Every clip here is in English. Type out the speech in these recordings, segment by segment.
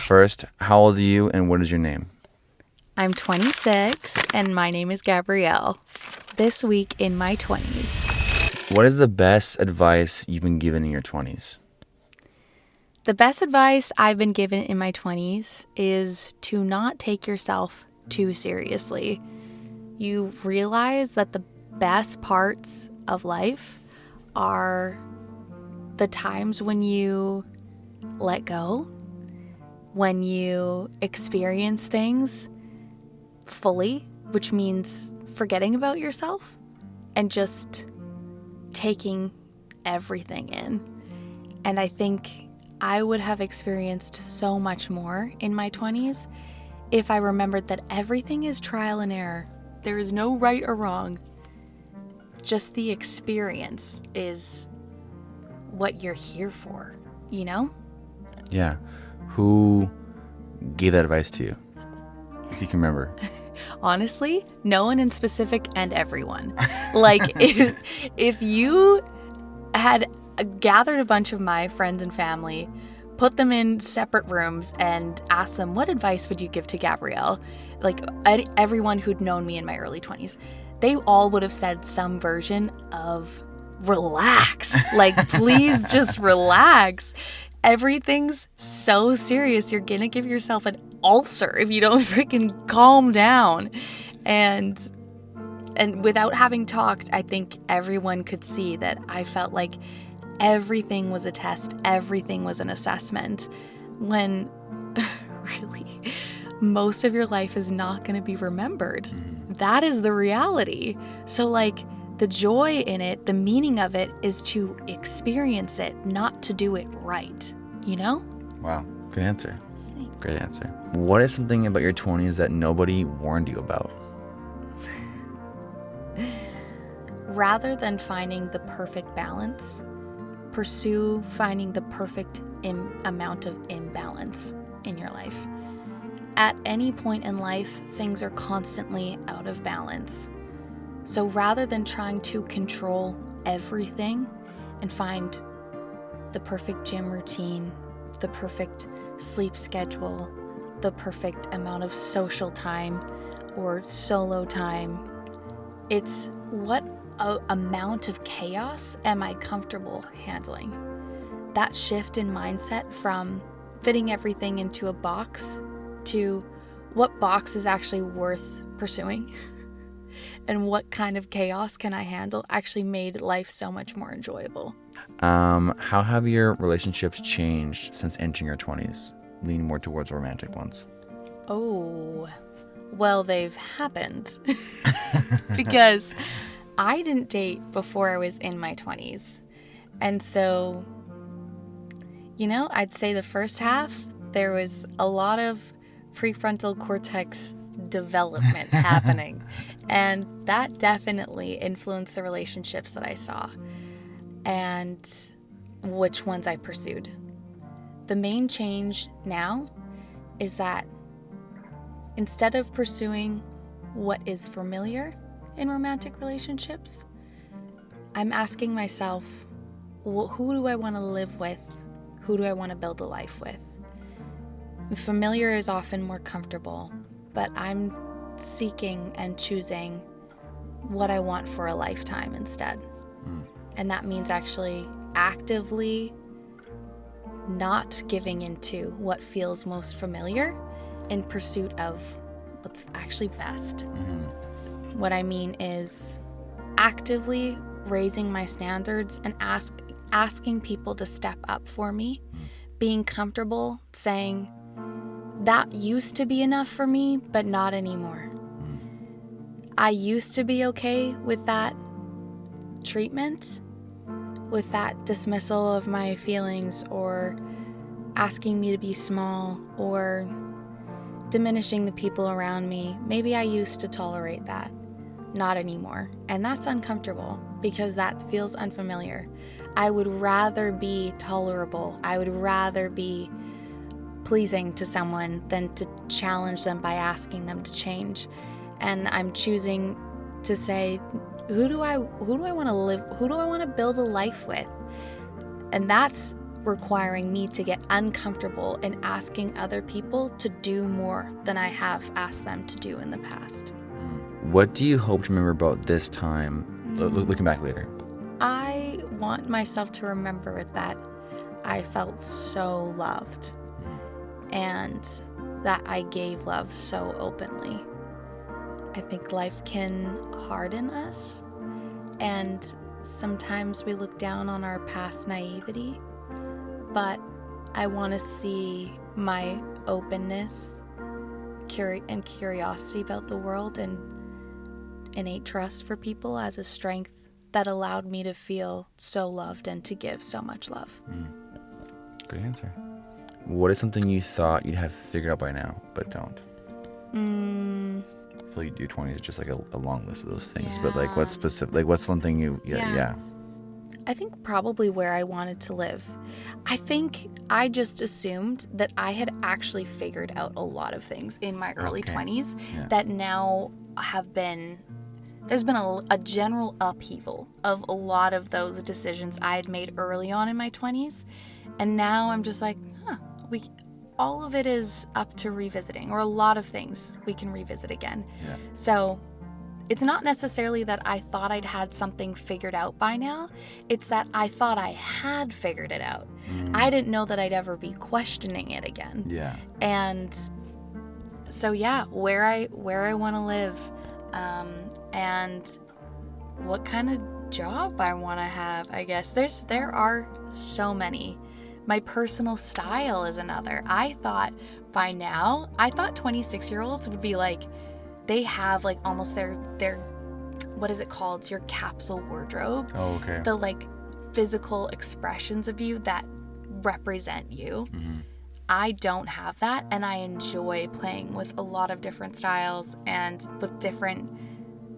first, how old are you and what is your name? I'm 26 and my name is Gabrielle. This week in my 20s. What is the best advice you've been given in your 20s? The best advice I've been given in my 20s is to not take yourself too seriously. You realize that the best parts of life are the times when you let go, when you experience things fully, which means forgetting about yourself and just taking everything in. And I think I would have experienced so much more in my 20s if I remembered that everything is trial and error. There is no right or wrong. Just the experience is what you're here for, you know? Yeah. Who gave that advice to you? If you can remember. Honestly, no one in specific and everyone. Like, if you had gathered a bunch of my friends and family, put them in separate rooms and asked them, what advice would you give to Gabrielle? Like, everyone who'd known me in my early 20s, they all would have said some version of relax. Like, please just relax. Everything's so serious. You're gonna give yourself an ulcer if you don't freaking calm down. And without having talked, I think everyone could see that I felt like everything was a test, everything was an assessment, when really most of your life is not going to be remembered. That is the reality. So like the joy in it, the meaning of it is to experience it, not to do it right, you know? Wow. Good answer. Thanks. Great answer. What is something about your 20s that nobody warned you about? Rather than finding the perfect balance, pursue finding the perfect amount of imbalance in your life. At any point in life, things are constantly out of balance. So rather than trying to control everything and find the perfect gym routine, the perfect sleep schedule, the perfect amount of social time or solo time, it's what amount of chaos am I comfortable handling? That shift in mindset from fitting everything into a box to what box is actually worth pursuing and what kind of chaos can I handle actually made life so much more enjoyable. How have your relationships changed since entering your 20s? Lean more towards romantic ones. Oh, well, they've happened because I didn't date before I was in my 20s. And so, you know, I'd say the first half, there was a lot of prefrontal cortex development happening. And that definitely influenced the relationships that I saw and which ones I pursued. The main change now is that instead of pursuing what is familiar in romantic relationships, I'm asking myself, who do I want to live with? Who do I want to build a life with? Familiar is often more comfortable, but I'm seeking and choosing what I want for a lifetime instead. And that means actually actively not giving into what feels most familiar in pursuit of what's actually best. What I mean is actively raising my standards and asking people to step up for me, being comfortable saying, that used to be enough for me, but not anymore. I used to be okay with that treatment, with that dismissal of my feelings or asking me to be small or diminishing the people around me. Maybe I used to tolerate that. Not anymore. And that's uncomfortable because that feels unfamiliar. I would rather be tolerable. I would rather be pleasing to someone than to challenge them by asking them to change. And I'm choosing to say, who do I want to live? Who do I want to build a life with? And that's requiring me to get uncomfortable in asking other people to do more than I have asked them to do in the past. What do you hope to remember about this time, looking back later? I want myself to remember that I felt so loved and that I gave love so openly. I think life can harden us, and sometimes we look down on our past naivety, but I want to see my openness and curiosity about the world and innate trust for people as a strength that allowed me to feel so loved and to give so much love. Good answer. What is something you thought you'd have figured out by now, but don't? I feel like your 20s is just like a long list of those things, but like what's specific? Like what's one thing you? Yeah. I think probably where I wanted to live. I think I just assumed that I had actually figured out a lot of things in my early 20s that now there's been a general upheaval of a lot of those decisions I had made early on in my 20s. And now I'm just like, all of it is up to revisiting, or a lot of things we can revisit again. Yeah. So it's not necessarily that I thought I'd had something figured out by now. It's that I thought I had figured it out. I didn't know that I'd ever be questioning it again. Yeah. And so where I want to live, and what kind of job I want to have, I guess. There are so many. My personal style is another. I thought 26-year-olds would be like, they have like almost their what is it called? Your capsule wardrobe. Oh, okay. The like physical expressions of you that represent you. Mm-hmm. I don't have that, and I enjoy playing with a lot of different styles and with different,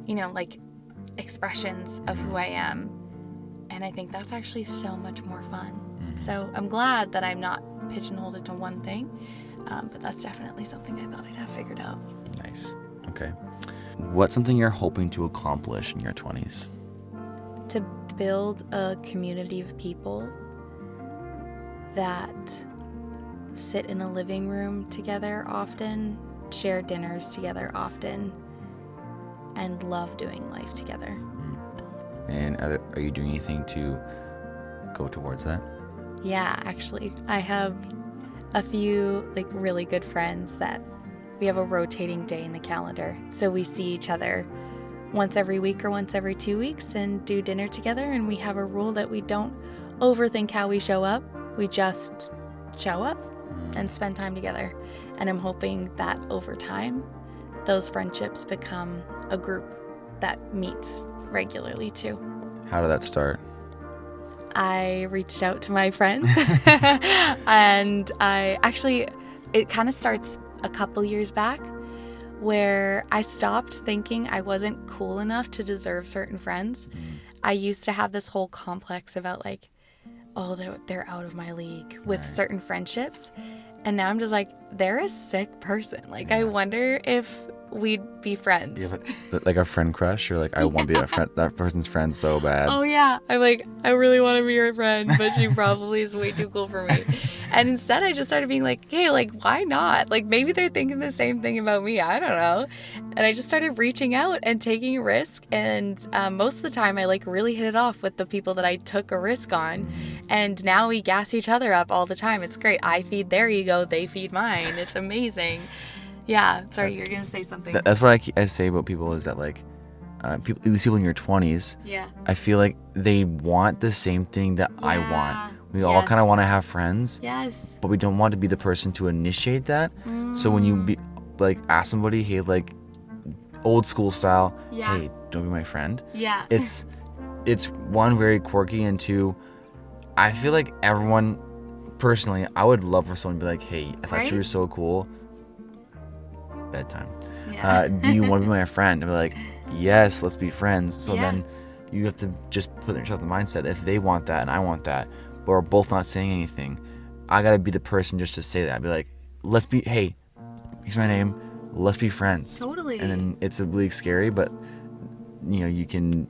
like expressions of who I am. And I think that's actually so much more fun. Mm-hmm. So I'm glad that I'm not pigeonholed into one thing, but that's definitely something I thought I'd have figured out. Nice. Okay. What's something you're hoping to accomplish in your 20s? To build a community of people that sit in a living room together often, share dinners together often, and love doing life together. And are you doing anything to go towards that? Yeah, actually. I have a few like really good friends that we have a rotating day in the calendar. So we see each other once every week or once every 2 weeks and do dinner together. And we have a rule that we don't overthink how we show up. We just show up and spend time together. And I'm hoping that over time, those friendships become a group that meets regularly too. How did that start? I reached out to my friends and it kind of starts a couple years back where I stopped thinking I wasn't cool enough to deserve certain friends. I used to have this whole complex about like, oh, they're out of my league with certain friendships. And now I'm just like, they're a sick person. Like, I wonder if we'd be friends. You have like a friend crush? Or like, I want to be that person's friend so bad. Oh, yeah. I'm like, I really want to be her friend, but she probably is way too cool for me. And instead, I just started being like, hey, like, why not? Like, maybe they're thinking the same thing about me. I don't know. And I just started reaching out and taking a risk. And most of the time, I like really hit it off with the people that I took a risk on. And now we gas each other up all the time. It's great. I feed their ego. They feed mine. It's amazing. Yeah. Sorry, you're going to say something. That's what I say about people is that like, these people in your 20s, I feel like they want the same thing that I want. We all kind of want to have friends, but we don't want to be the person to initiate that. So when you ask somebody, hey, like old school style, hey, don't be my friend. Yeah. It's one, very quirky, and two, I feel like everyone, personally, I would love for someone to be like, hey, I thought you were so cool. Bedtime. Do you want to be my friend? And be like, yes, let's be friends. So then you have to just put yourself in the mindset, if they want that and I want that, but we're both not saying anything, I gotta be the person just to say that. I'd be like, hey, here's my name, let's be friends. Totally. And then it's really scary, but you can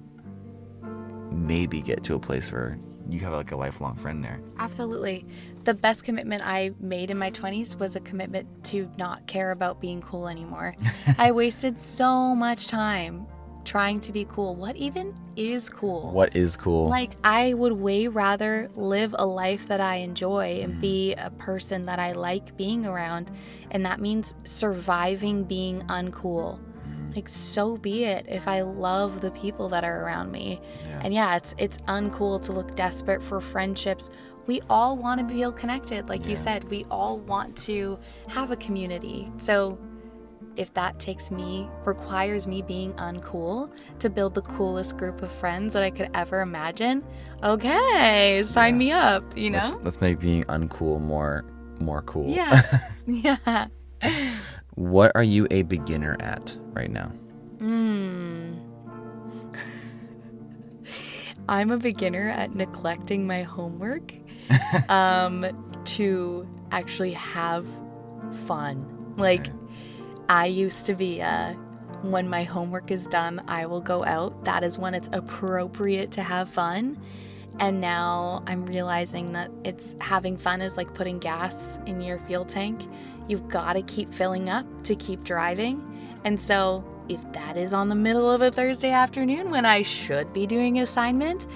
maybe get to a place where you have like a lifelong friend there. Absolutely. The best commitment I made in my 20s was a commitment to not care about being cool anymore. I wasted so much time trying to be cool. What even is cool? What is cool? Like, I would way rather live a life that I enjoy and be a person that I like being around. And that means surviving being uncool. Like, so be it if I love the people that are around me. Yeah. And yeah, it's uncool to look desperate for friendships. We all want to feel connected. Like you said, we all want to have a community. So if that requires me being uncool to build the coolest group of friends that I could ever imagine, okay, sign me up, you know? Let's make being uncool more cool. Yeah. Yeah. What are you a beginner at right now? I'm a beginner at neglecting my homework to actually have fun. Like, I used to be when my homework is done, I will go out. That is when it's appropriate to have fun. And now I'm realizing that having fun is like putting gas in your fuel tank. You've got to keep filling up to keep driving. And so if that is on the middle of a Thursday afternoon when I should be doing assignment,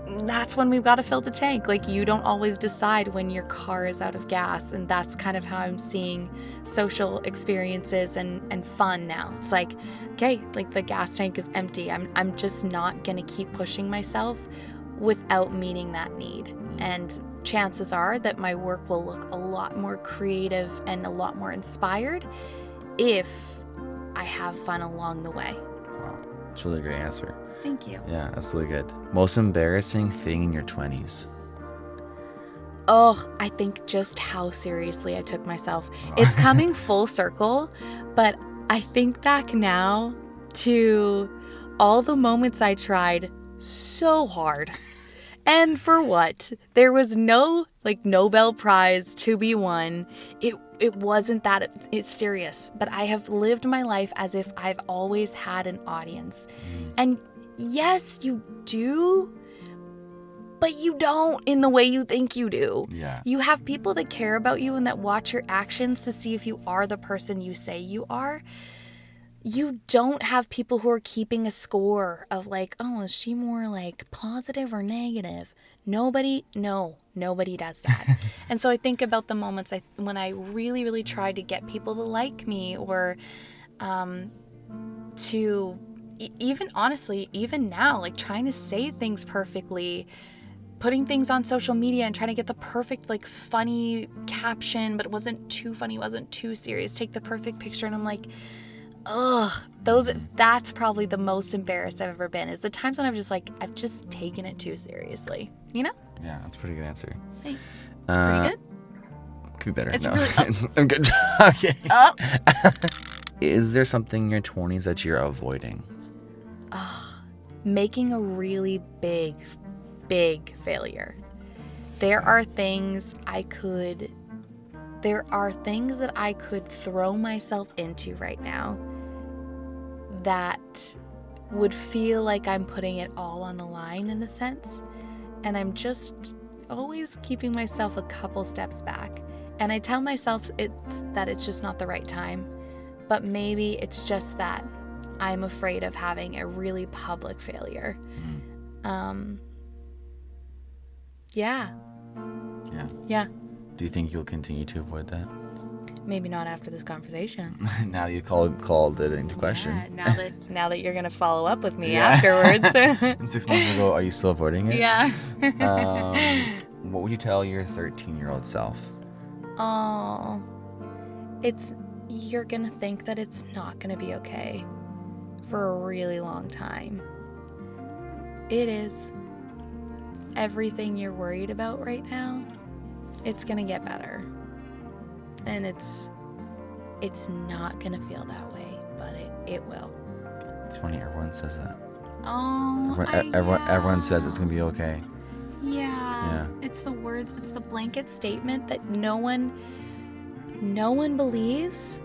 that's when we've got to fill the tank. Like, you don't always decide when your car is out of gas. And that's kind of how I'm seeing social experiences and fun now. It's like, okay, like the gas tank is empty. I'm just not going to keep pushing myself without meeting that need. And chances are that my work will look a lot more creative and a lot more inspired if I have fun along the way. Wow, that's a really great answer. Thank you. Yeah, that's really good. Most embarrassing thing in your 20s? Oh, I think just how seriously I took myself. It's coming full circle, but I think back now to all the moments I tried so hard. And for what? There was no Nobel Prize to be won. It wasn't that it's serious, but I have lived my life as if I've always had an audience. And yes, you do, but you don't in the way you think you do. Yeah. You have people that care about you and that watch your actions to see if you are the person you say you are. You don't have people who are keeping a score of like, oh, is she more like positive or negative? Nobody does that. And so I think about the moments when I really, really tried to get people to like me or to even honestly, even now, like trying to say things perfectly, putting things on social media and trying to get the perfect like funny caption, but it wasn't too funny, wasn't too serious. Take the perfect picture and I'm like, ugh, that's probably the most embarrassed I've ever been, is the times when I've just taken it too seriously, you know? Yeah, that's a pretty good answer. Thanks. Pretty good? Could be better. It's no. really I'm good. Okay. Oh. Is there something in your 20s that you're avoiding? Making a really big failure. There are things that I could throw myself into right now that would feel like I'm putting it all on the line in a sense. And I'm just always keeping myself a couple steps back. And I tell myself it's just not the right time. But maybe it's just that I'm afraid of having a really public failure. Yeah. Do you think you'll continue to avoid that? Maybe not after this conversation. Now you called it into question. Yeah, now that you're gonna follow up with me afterwards. And 6 months ago, are you still avoiding it? Yeah. What would you tell your 13-year-old self? Oh, you're gonna think that it's not gonna be okay for a really long time. It is. Everything you're worried about right now, it's gonna get better. And it's not gonna feel that way, but it will. It's funny, everyone says that. Oh, everyone says it's gonna be okay. Yeah. It's the words, it's the blanket statement that no one believes,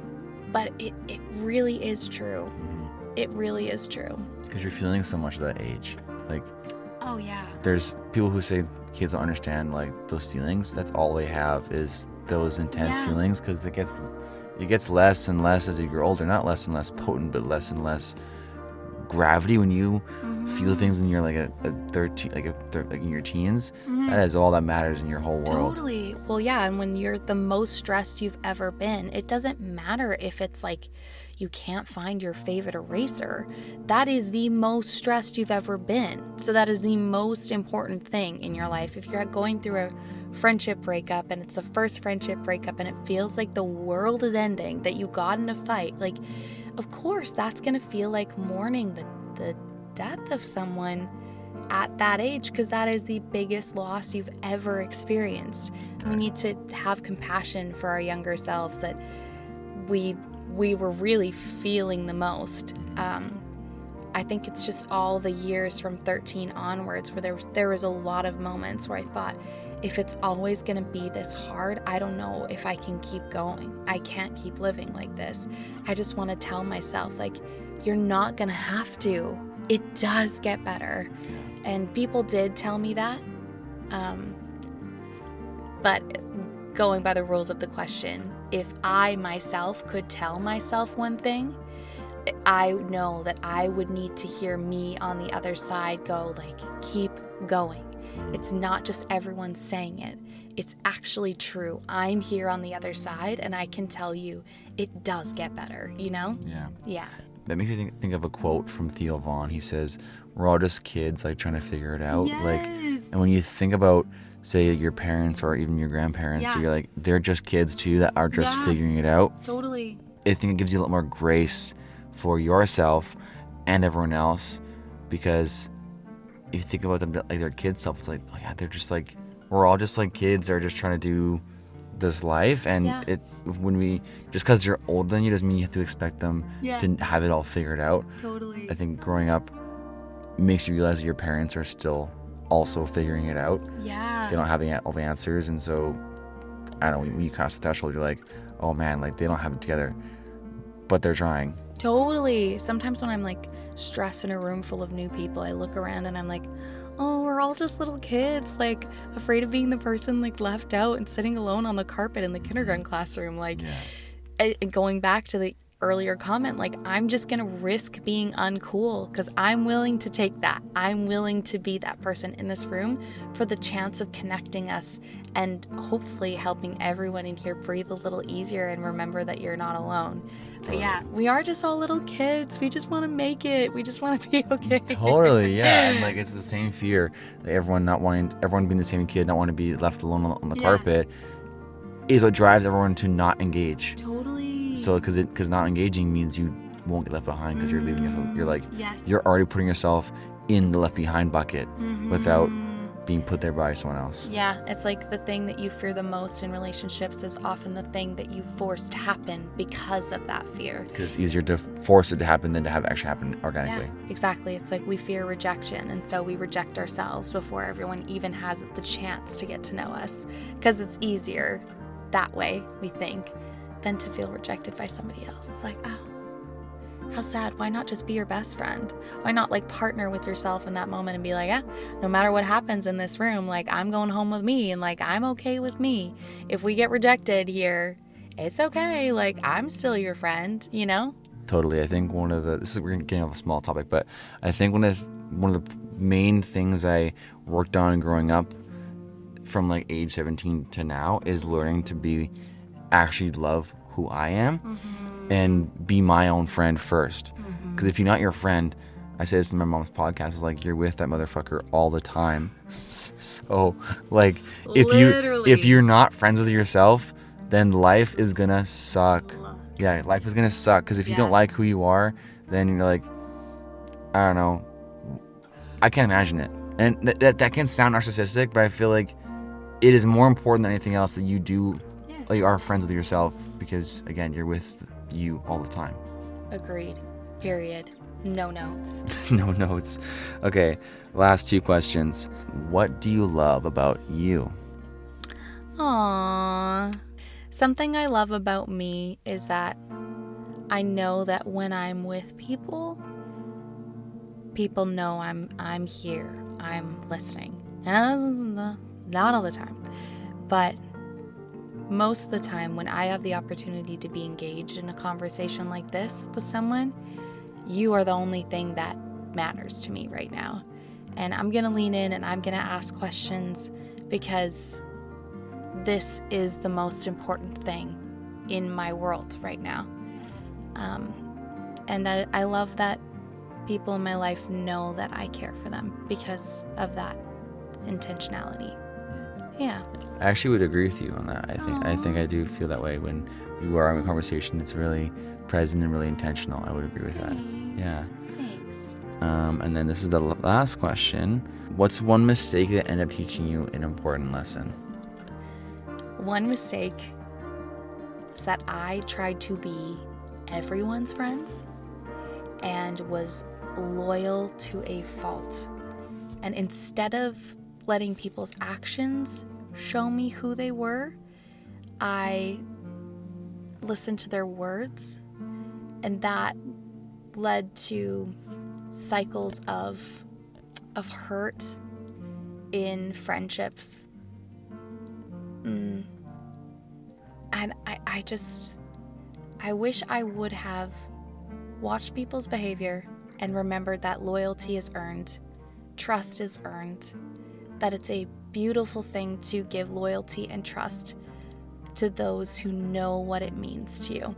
but it really is true. It really is true. Because you're feeling so much at that age. Like, Oh, yeah. There's people who say kids don't understand like those feelings. That's all they have is those intense feelings, because it gets less and less as you grow older. Not less and less potent, but less and less gravity when you feel things when you're like a 13, like in your teens. That is all that matters in your whole world. Totally. Well, yeah, and when you're the most stressed you've ever been, it doesn't matter if it's like you can't find your favorite eraser. That is the most stressed you've ever been. So that is the most important thing in your life. If you're going through a friendship breakup and it's the first friendship breakup and it feels like the world is ending, that you got in a fight, like, of course that's going to feel like mourning the death of someone at that age, because that is the biggest loss you've ever experienced. We need to have compassion for our younger selves that we were really feeling the most. I think it's just all the years from 13 onwards where there was a lot of moments where I thought, if it's always going to be this hard, I don't know if I can keep going. I can't keep living like this. I just want to tell myself, like, you're not going to have to. It does get better. And people did tell me that. But going by the rules of the question, if I myself could tell myself one thing, I know that I would need to hear me on the other side go, like, keep going. It's not just everyone saying it. It's actually true. I'm here on the other side, and I can tell you it does get better, you know? Yeah. That makes me think of a quote from Theo Vaughn. He says, we're all just kids, like, trying to figure it out. Yes. Like, and when you think about, say, your parents or even your grandparents, so you're like, they're just kids too that are just figuring it out. Totally. I think it gives you a lot more grace for yourself and everyone else, because if you think about them like their kid self, it's like, oh yeah, they're just like, we're all just like kids that are just trying to do this life, and when we, just because you're older than you doesn't mean you have to expect them to have it all figured out. Totally. I think growing up makes you realize that your parents are still also figuring it out. They don't have all the answers, and so I don't know, when you cross the threshold, you're like, oh man, like, they don't have it together, but they're trying. Totally. Sometimes when I'm like stressed in a room full of new people, I look around and I'm like, oh, we're all just little kids, like, afraid of being the person like left out and sitting alone on the carpet in the kindergarten classroom. Like, going back to the earlier comment, like, I'm just gonna risk being uncool because I'm willing to take that. I'm willing to be that person in this room for the chance of connecting us and hopefully helping everyone in here breathe a little easier and remember that you're not alone. But yeah, we are just all little kids. We just want to make it. We just want to be okay. Totally, yeah. And like, it's the same fear that everyone being the same kid, not wanting to be left alone on the carpet, is what drives everyone to not engage. Totally. So because not engaging means you won't get left behind, because you're leaving yourself. You're like, you're already putting yourself in the left behind bucket without being put there by someone else. Yeah, it's like the thing that you fear the most in relationships is often the thing that you force to happen because of that fear. Because it's easier to force it to happen than to have it actually happen organically. Yeah, exactly. It's like we fear rejection, and so we reject ourselves before everyone even has the chance to get to know us. Because it's easier that way, we think, than to feel rejected by somebody else. It's like, oh, how sad. Why not just be your best friend? Why not like partner with yourself in that moment and be like, yeah, no matter what happens in this room, like, I'm going home with me, and like, I'm okay with me. If we get rejected here, it's okay. Like, I'm still your friend, you know? Totally. I think we're getting off a small topic, but I think one of the main things I worked on growing up from like age 17 to now is learning to actually love who I am and be my own friend first. Because if you're not your friend, I say this in my mom's podcast, it's like, you're with that motherfucker all the time. So like, if you're not friends with yourself, then life is gonna suck. Yeah, life is gonna suck, because if you don't like who you are, then you're like, I don't know, I can't imagine it. And that can sound narcissistic, but I feel like it is more important than anything else that you do, like, you are friends with yourself, because again, you're with you all the time. Agreed. Period. No notes. No notes. Okay, last two questions. What do you love about you? Aww. Something I love about me is that I know that when I'm with people, people know I'm here. I'm listening. Not all the time, but most of the time when I have the opportunity to be engaged in a conversation like this with someone, you are the only thing that matters to me right now. And I'm going to lean in and I'm going to ask questions because this is the most important thing in my world right now. And I love that people in my life know that I care for them because of that intentionality. Yeah. I actually would agree with you on that. I think I do feel that way when you are in a conversation. It's really present and really intentional. I would agree with that. Thanks. Yeah. Thanks. And then this is the last question. What's one mistake that ended up teaching you an important lesson? One mistake is that I tried to be everyone's friends and was loyal to a fault. And instead of letting people's actions show me who they were, I listened to their words, and that led to cycles of hurt in friendships. And I wish I would have watched people's behavior and remembered that loyalty is earned, trust is earned, that it's a beautiful thing to give loyalty and trust to those who know what it means to you,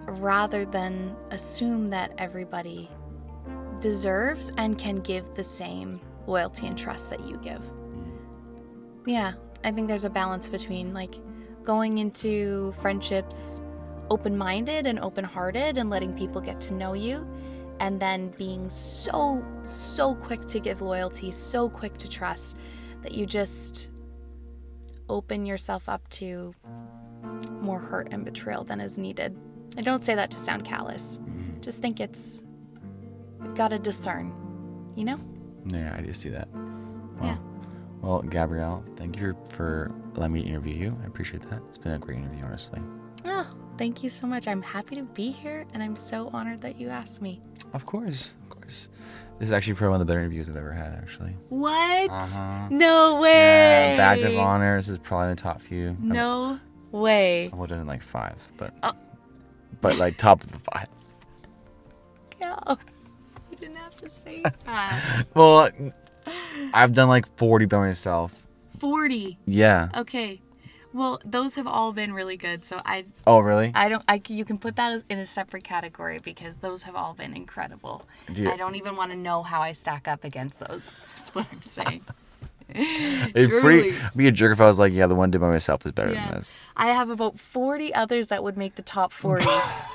rather than assume that everybody deserves and can give the same loyalty and trust that you give. Yeah, I think there's a balance between like going into friendships open-minded and open-hearted and letting people get to know you, and then being so quick to give loyalty, so quick to trust that you just open yourself up to more hurt and betrayal than is needed. I don't say that to sound callous. Just think we've got to discern, you know? Yeah, I just see that. Yeah. Well, Gabrielle, thank you for letting me interview you. I appreciate that. It's been a great interview, honestly. Oh, thank you so much. I'm happy to be here, and I'm so honored that you asked me. Of course. This is actually probably one of the better interviews I've ever had, actually. What? Uh-huh. No way. Yeah, badge of honor. This is probably in the top few. No way. I would have done like 5, but like top of the 5. Yeah. You didn't have to say that. Well, I've done like 40 by myself. 40? Yeah. Okay. Well, those have all been really good, so Oh, really? you can put that in a separate category because those have all been incredible. I don't even want to know how I stack up against those. That's what I'm saying. It'd be a jerk if I was like, yeah, the one I did by myself is better than this. I have about 40 others that would make the top 40,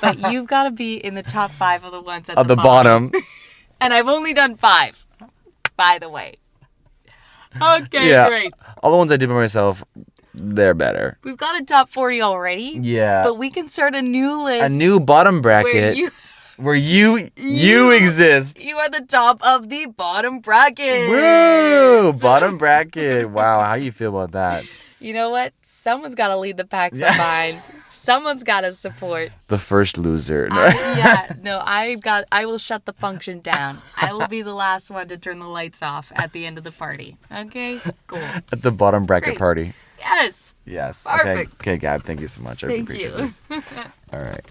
but you've got to be in the top 5 of the ones at the bottom. And I've only done 5, by the way. Okay, yeah, great. All the ones I did by myself, they're better. We've got a top 40 already. Yeah. But we can start a new list. A new bottom bracket. Where you exist. You are the top of the bottom bracket. Woo! Bottom bracket. Wow, how do you feel about that? You know what? Someone's got to lead the pack behind. Someone's got to support. The first loser. I will shut the function down. I will be the last one to turn the lights off at the end of the party. Okay? Cool. At the bottom bracket party. Yes. Yes. Perfect. Okay, Gab, thank you so much. I appreciate this. All right.